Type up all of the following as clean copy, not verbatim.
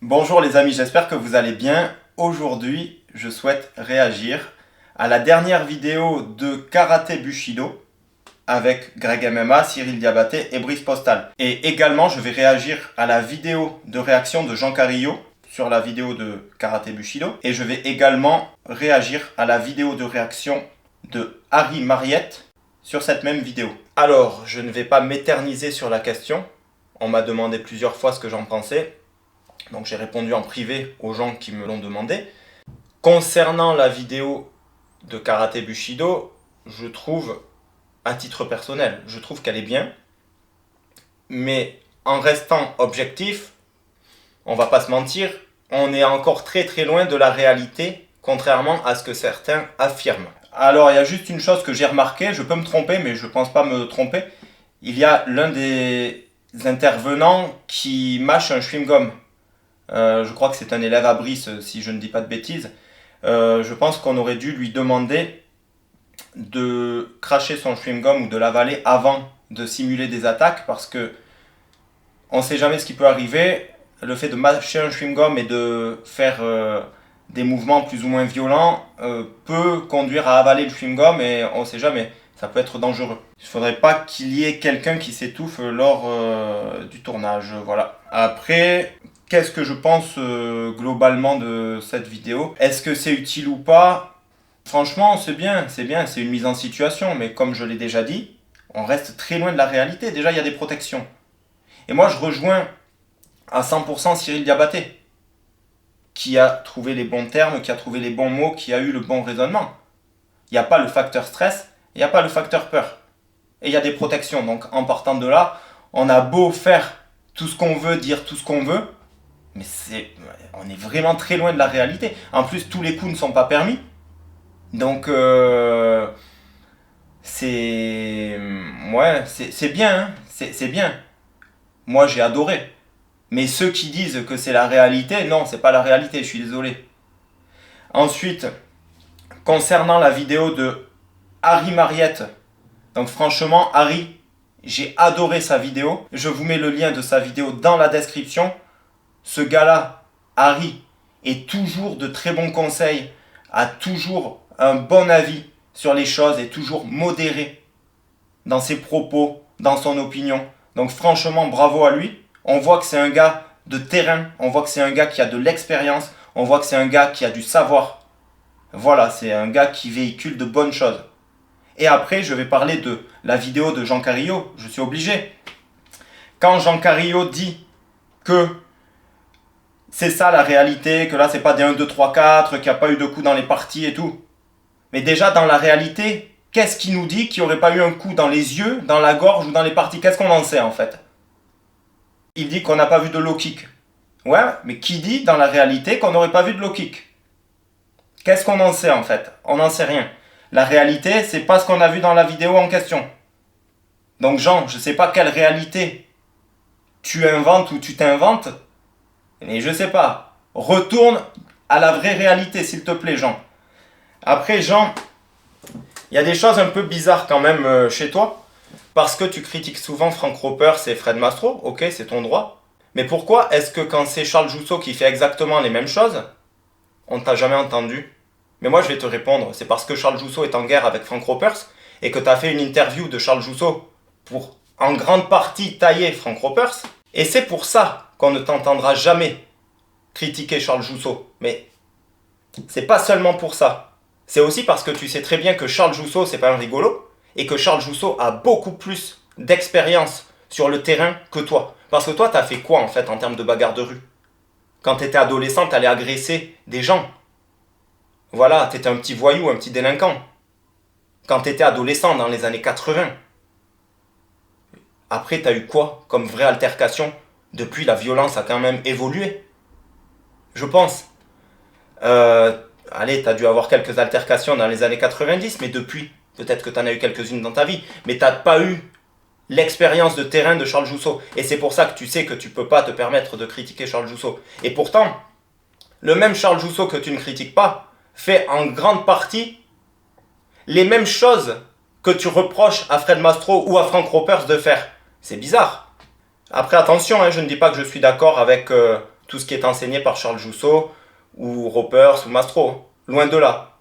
Bonjour les amis, j'espère que vous allez bien. Aujourd'hui, je souhaite réagir à la dernière vidéo de Karaté Bushido avec Greg MMA, Cyril Diabaté et Brice Postal. Et également, je vais réagir à la vidéo de réaction de Jean Carillo sur la vidéo de Karaté Bushido. Et je vais également réagir à la vidéo de réaction de Harry Mariette sur cette même vidéo. Alors, je ne vais pas m'éterniser sur la question. On m'a demandé plusieurs fois ce que j'en pensais. Donc j'ai répondu en privé aux gens qui me l'ont demandé. Concernant la vidéo de Karaté Bushido, je trouve, à titre personnel, je trouve qu'elle est bien. Mais en restant objectif, on va pas se mentir, on est encore très très loin de la réalité, contrairement à ce que certains affirment. Alors il y a juste une chose que j'ai remarqué, je peux me tromper, mais je pense pas me tromper. Il y a l'un des intervenants qui mâche un chewing-gum. Je crois que c'est un élève à Brice, si je ne dis pas de bêtises. Je pense qu'on aurait dû lui demander de cracher son chewing-gum ou de l'avaler avant de simuler des attaques, parce que on ne sait jamais ce qui peut arriver. Le fait de mâcher un chewing-gum et de faire des mouvements plus ou moins violents peut conduire à avaler le chewing-gum et on ne sait jamais. Ça peut être dangereux. Il ne faudrait pas qu'il y ait quelqu'un qui s'étouffe lors du tournage. Voilà. Après, qu'est-ce que je pense globalement de cette vidéo? Est-ce que c'est utile ou pas? Franchement, c'est bien, c'est une mise en situation. Mais comme je l'ai déjà dit, on reste très loin de la réalité. Déjà, il y a des protections. Et moi, je rejoins à 100% Cyril Diabaté, qui a trouvé les bons termes, qui a trouvé les bons mots, qui a eu le bon raisonnement. Il n'y a pas le facteur stress, il n'y a pas le facteur peur. Et il y a des protections. Donc en partant de là, on a beau faire tout ce qu'on veut, dire tout ce qu'on veut, mais on est vraiment très loin de la réalité. En plus, tous les coups ne sont pas permis. Donc c'est bien, hein, c'est bien. Moi j'ai adoré. Mais ceux qui disent que c'est la réalité, non, c'est pas la réalité, je suis désolé. Ensuite, concernant la vidéo de Harry Mariette, donc franchement, Harry, j'ai adoré sa vidéo. Je vous mets le lien de sa vidéo dans la description. Ce gars-là, Harry, est toujours de très bons conseils, a toujours un bon avis sur les choses, est toujours modéré dans ses propos, dans son opinion. Donc franchement, bravo à lui. On voit que c'est un gars de terrain, on voit que c'est un gars qui a de l'expérience, on voit que c'est un gars qui a du savoir. Voilà, c'est un gars qui véhicule de bonnes choses. Et après, je vais parler de la vidéo de Jean Carillo. Je suis obligé. Quand Jean Carillo dit que c'est ça la réalité, que là, c'est pas des 1, 2, 3, 4, qu'il n'y a pas eu de coup dans les parties et tout. Mais déjà, dans la réalité, qu'est-ce qui nous dit qu'il n'y aurait pas eu un coup dans les yeux, dans la gorge ou dans les parties? Qu'est-ce qu'on en sait, en fait? Il dit qu'on n'a pas vu de low kick. Ouais, mais qui dit dans la réalité qu'on n'aurait pas vu de low kick? Qu'est-ce qu'on en sait, en fait? On n'en sait rien. La réalité, c'est pas ce qu'on a vu dans la vidéo en question. Donc Jean, je sais pas quelle réalité tu inventes ou tu t'inventes, mais je sais pas. Retourne à la vraie réalité, s'il te plaît, Jean. Après, Jean, il y a des choses un peu bizarres quand même chez toi, parce que tu critiques souvent Frank Ropers et Fred Mastro, ok, c'est ton droit. Mais pourquoi est-ce que quand c'est Charles Jousseau qui fait exactement les mêmes choses, on t'a jamais entendu? Mais moi je vais te répondre, c'est parce que Charles Jousseau est en guerre avec Frank Ropers et que tu as fait une interview de Charles Jousseau pour en grande partie tailler Frank Ropers. Et c'est pour ça qu'on ne t'entendra jamais critiquer Charles Jousseau. Mais c'est pas seulement pour ça. C'est aussi parce que tu sais très bien que Charles Jousseau c'est pas un rigolo et que Charles Jousseau a beaucoup plus d'expérience sur le terrain que toi. Parce que toi t'as fait quoi en fait en termes de bagarre de rue? Quand t'étais adolescent t'allais agresser des gens. Voilà, t'étais un petit voyou, un petit délinquant. Quand t'étais adolescent dans les années 80. Après, t'as eu quoi comme vraie altercation? Depuis, la violence a quand même évolué. Je pense. Allez, t'as dû avoir quelques altercations dans les années 90, mais depuis, peut-être que t'en as eu quelques-unes dans ta vie. Mais t'as pas eu l'expérience de terrain de Charles Jousseau. Et c'est pour ça que tu sais que tu peux pas te permettre de critiquer Charles Jousseau. Et pourtant, le même Charles Jousseau que tu ne critiques pas, fait en grande partie les mêmes choses que tu reproches à Fred Mastro ou à Frank Ropers de faire. C'est bizarre. Après, attention, je ne dis pas que je suis d'accord avec tout ce qui est enseigné par Charles Jousseau, ou Ropers, ou Mastro. Loin de là.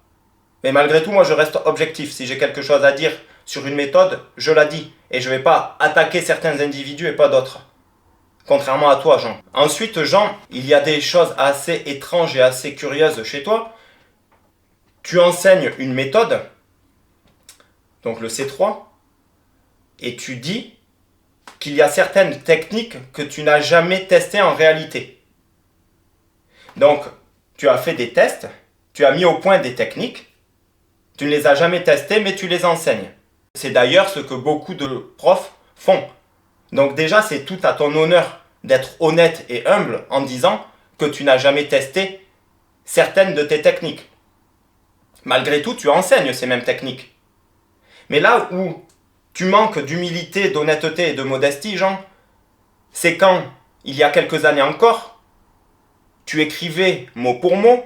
Mais malgré tout, moi, je reste objectif. Si j'ai quelque chose à dire sur une méthode, je la dis. Et je ne vais pas attaquer certains individus et pas d'autres. Contrairement à toi, Jean. Ensuite, Jean, il y a des choses assez étranges et assez curieuses chez toi. Tu enseignes une méthode, donc le C3, et tu dis qu'il y a certaines techniques que tu n'as jamais testées en réalité. Donc, tu as fait des tests, tu as mis au point des techniques, tu ne les as jamais testées, mais tu les enseignes. C'est d'ailleurs ce que beaucoup de profs font. Donc déjà, c'est tout à ton honneur d'être honnête et humble en disant que tu n'as jamais testé certaines de tes techniques. Malgré tout, tu enseignes ces mêmes techniques. Mais là où tu manques d'humilité, d'honnêteté et de modestie, Jean, c'est quand, il y a quelques années encore, tu écrivais mot pour mot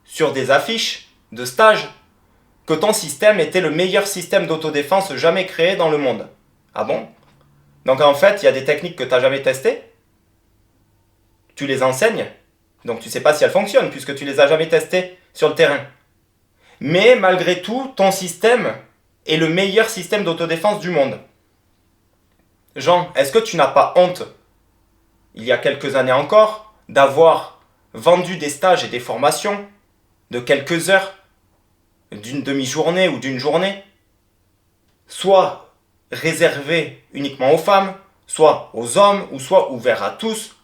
sur des affiches de stage que ton système était le meilleur système d'autodéfense jamais créé dans le monde. Ah bon? Donc en fait, il y a des techniques que tu n'as jamais testées, tu les enseignes, donc tu ne sais pas si elles fonctionnent puisque tu ne les as jamais testées sur le terrain. Mais malgré tout, ton système est le meilleur système d'autodéfense du monde. Jean, est-ce que tu n'as pas honte, il y a quelques années encore, d'avoir vendu des stages et des formations de quelques heures, d'une demi-journée ou d'une journée, soit réservés uniquement aux femmes, soit aux hommes, ou soit ouverts à tous,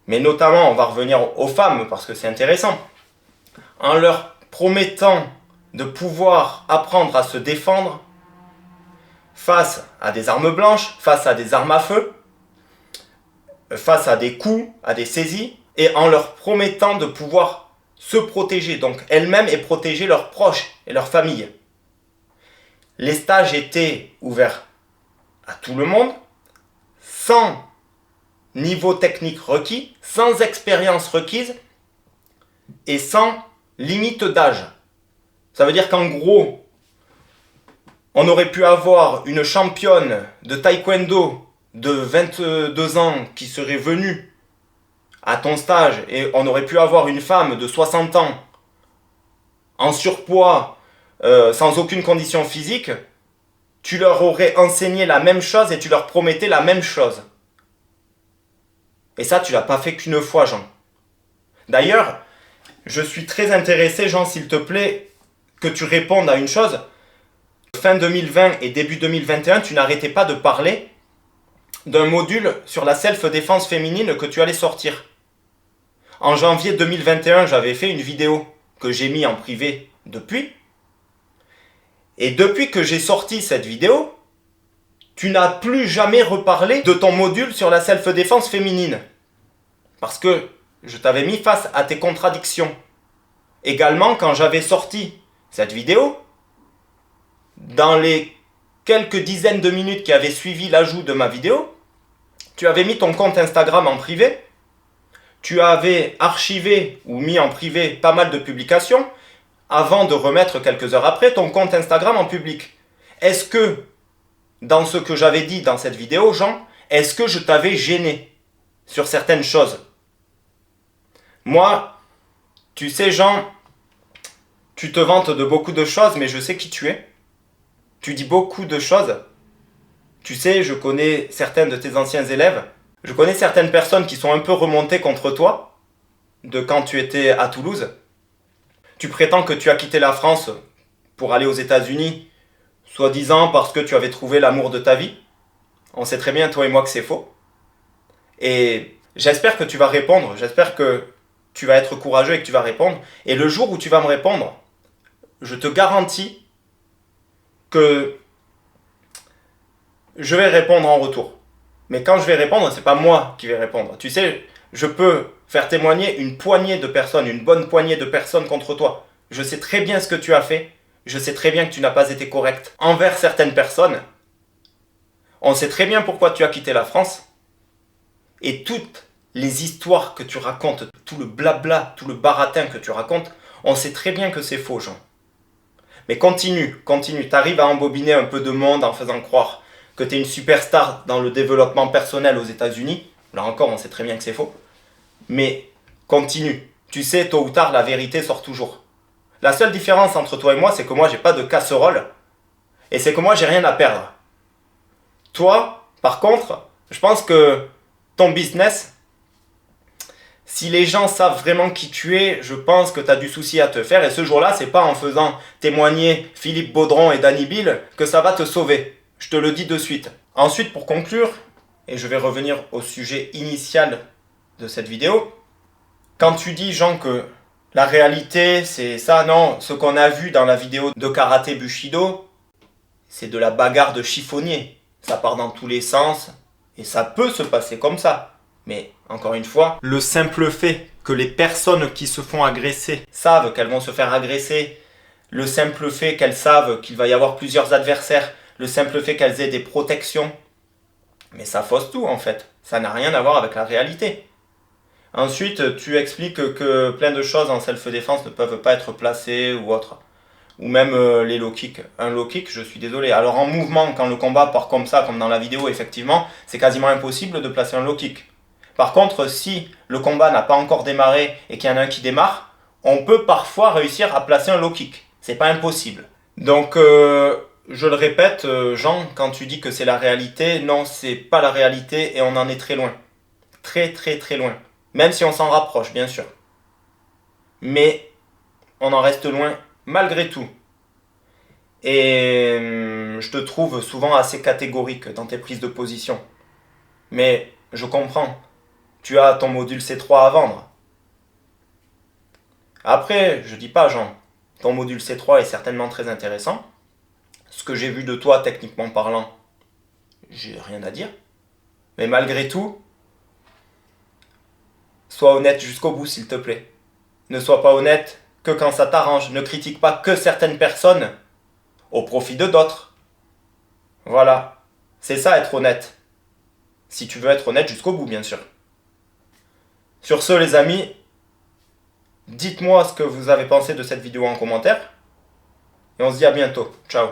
mais notamment, on va revenir aux femmes parce que c'est intéressant, en leur promettant de pouvoir apprendre à se défendre face à des armes blanches, face à des armes à feu, face à des coups, à des saisies, et en leur promettant de pouvoir se protéger, donc elles-mêmes et protéger leurs proches et leurs familles. Les stages étaient ouverts à tout le monde, sans niveau technique requis, sans expérience requise et sans limite d'âge. Ça veut dire qu'en gros, on aurait pu avoir une championne de taekwondo de 22 ans qui serait venue à ton stage et on aurait pu avoir une femme de 60 ans en surpoids, sans aucune condition physique, tu leur aurais enseigné la même chose et tu leur promettais la même chose. Et ça, tu l'as pas fait qu'une fois, Jean. D'ailleurs, je suis très intéressé, Jean, s'il te plaît, que tu répondes à une chose. Fin 2020 et début 2021, tu n'arrêtais pas de parler d'un module sur la self-défense féminine que tu allais sortir. En janvier 2021, j'avais fait une vidéo que j'ai mis en privé depuis. Et depuis que j'ai sorti cette vidéo, tu n'as plus jamais reparlé de ton module sur la self-défense féminine. Parce que je t'avais mis face à tes contradictions. Également, quand j'avais sorti cette vidéo, dans les quelques dizaines de minutes qui avaient suivi l'ajout de ma vidéo, tu avais mis ton compte Instagram en privé, tu avais archivé ou mis en privé pas mal de publications, avant de remettre quelques heures après ton compte Instagram en public. Est-ce que, dans ce que j'avais dit dans cette vidéo, Jean, est-ce que je t'avais gêné sur certaines choses? Moi, tu sais, Jean, tu te vantes de beaucoup de choses, mais je sais qui tu es. Tu dis beaucoup de choses. Tu sais, je connais certains de tes anciens élèves. Je connais certaines personnes qui sont un peu remontées contre toi, de quand tu étais à Toulouse. Tu prétends que tu as quitté la France pour aller aux États-Unis, soi-disant parce que tu avais trouvé l'amour de ta vie. On sait très bien, toi et moi, que c'est faux. Et j'espère que tu vas répondre, j'espère que tu vas être courageux et que tu vas répondre. Et le jour où tu vas me répondre, je te garantis que je vais répondre en retour. Mais quand je vais répondre, c'est pas moi qui vais répondre. Tu sais, je peux faire témoigner une poignée de personnes, une bonne poignée de personnes contre toi. Je sais très bien ce que tu as fait. Je sais très bien que tu n'as pas été correct envers certaines personnes. On sait très bien pourquoi tu as quitté la France. Et toutes les histoires que tu racontes, tout le blabla, tout le baratin que tu racontes, on sait très bien que c'est faux, Jean. Mais continue. T'arrives à embobiner un peu de monde en faisant croire que tu es une superstar dans le développement personnel aux États-Unis. Là encore, on sait très bien que c'est faux. Mais continue. Tu sais, tôt ou tard, la vérité sort toujours. La seule différence entre toi et moi, c'est que moi, j'ai pas de casserole. Et c'est que moi, j'ai rien à perdre. Toi, par contre, je pense que ton business, si les gens savent vraiment qui tu es, je pense que tu as du souci à te faire. Et ce jour-là, c'est pas en faisant témoigner Philippe Baudron et Danny Bill que ça va te sauver. Je te le dis de suite. Ensuite, pour conclure, et je vais revenir au sujet initial de cette vidéo, quand tu dis, Jean, que la réalité, c'est ça, non, ce qu'on a vu dans la vidéo de Karaté Bushido, c'est de la bagarre de chiffonnier. Ça part dans tous les sens, et ça peut se passer comme ça. Mais, encore une fois, le simple fait que les personnes qui se font agresser savent qu'elles vont se faire agresser, le simple fait qu'elles savent qu'il va y avoir plusieurs adversaires, le simple fait qu'elles aient des protections, mais ça fausse tout en fait. Ça n'a rien à voir avec la réalité. Ensuite, tu expliques que plein de choses en self-défense ne peuvent pas être placées ou autre. Ou même les low kicks. Un low kick, je suis désolé. Alors en mouvement, quand le combat part comme ça, comme dans la vidéo, effectivement, c'est quasiment impossible de placer un low kick. Par contre, si le combat n'a pas encore démarré et qu'il y en a un qui démarre, on peut parfois réussir à placer un low kick. C'est pas impossible. Donc, je le répète, Jean, quand tu dis que c'est la réalité, non, c'est pas la réalité et on en est très loin. Très très très loin. Même si on s'en rapproche, bien sûr. Mais on en reste loin malgré tout. Et je te trouve souvent assez catégorique dans tes prises de position. Mais je comprends. Tu as ton module C3 à vendre. Après, je dis pas, Jean, ton module C3 est certainement très intéressant. Ce que j'ai vu de toi, techniquement parlant, j'ai rien à dire. Mais malgré tout, sois honnête jusqu'au bout, s'il te plaît. Ne sois pas honnête que quand ça t'arrange. Ne critique pas que certaines personnes au profit de d'autres. Voilà. C'est ça, être honnête. Si tu veux être honnête jusqu'au bout, bien sûr. Sur ce, les amis, dites-moi ce que vous avez pensé de cette vidéo en commentaire. Et on se dit à bientôt. Ciao.